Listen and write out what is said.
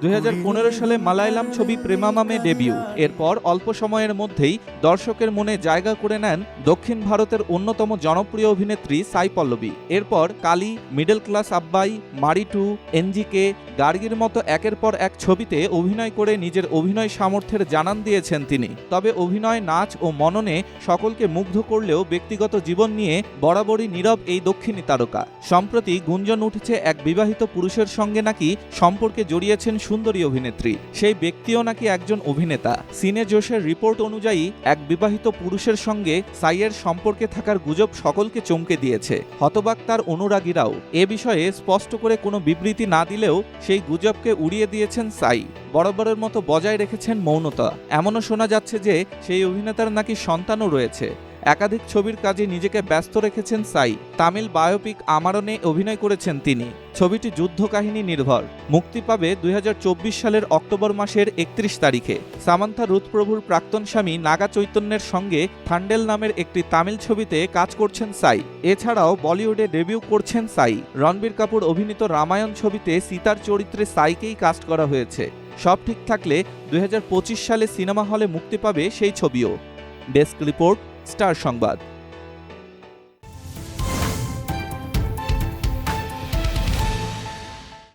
2015 সালে মালায়ালাম ছবি প্রেমামামে ডেবিউ। এরপর অল্প সময়ের মধ্যেই দর্শকের মনে জায়গা করে নেন দক্ষিণ ভারতের অন্যতম জনপ্রিয় অভিনেত্রী সাই পল্লবী। এরপর কালী, মিডল ক্লাস আব্বাই, মারি টু, এনজিকে, গার্গির মতো একের পর এক ছবিতে অভিনয় করে নিজের অভিনয় সামর্থ্যের জানান দিয়েছেন তিনি। তবে অভিনয়, নাচ ও মননে সকলকে মুগ্ধ করলেও ব্যক্তিগত জীবন নিয়ে বরাবরই নীরব এই দক্ষিণী তারকা। সম্প্রতি গুঞ্জন উঠেছে এক বিবাহিত পুরুষের সঙ্গে নাকি সম্পর্কে জড়িয়েছেন সুন্দরী অভিনেত্রী। সেই ব্যক্তিও নাকি একজন অভিনেতা। সিনে জোশের রিপোর্ট অনুযায়ী এক বিবাহিত পুরুষের সঙ্গে সাইয়ের সম্পর্কে থাকার গুজব সকলকে চমকে দিয়েছে। হতবাক তার অনুরাগীরাও। এ বিষয়ে স্পষ্ট করে কোনো বিবৃতি না দিলেও সেই গুজবকে উড়িয়ে দিয়েছেন সাই। বরাবরের মতো বজায় রেখেছেন মৌনতা। এমনও শোনা যাচ্ছে যে সেই অভিনেতার নাকি সন্তানও রয়েছে। একাধিক ছবির কাজে নিজেকে ব্যস্ত রেখেছেন সাই। তামিল বায়োপিক আমারনে অভিনয় করেছেন তিনি। ছবিটি যুদ্ধ কাহিনী নির্ভর। মুক্তি পাবে 2024 সালের অক্টোবর মাসের 31 তারিখে। সামান্থা রুথ প্রভুর প্রাক্তন স্বামী নাগা চৈতন্যের সঙ্গে থান্ডেল নামের একটি তামিল ছবিতে কাজ করছেন সাই। এছাড়াও বলিউডে ডেবিউ করছেন সাই। রণবীর কাপুর অভিনীত রামায়ণ ছবিতে সীতার চরিত্রে সাইকেই কাস্ট করা হয়েছে। সব ঠিক থাকলে 2025 সালে সিনেমা হলে মুক্তি পাবে সেই ছবিও। ডেস্ক রিপোর্ট, স্টার সংবাদ।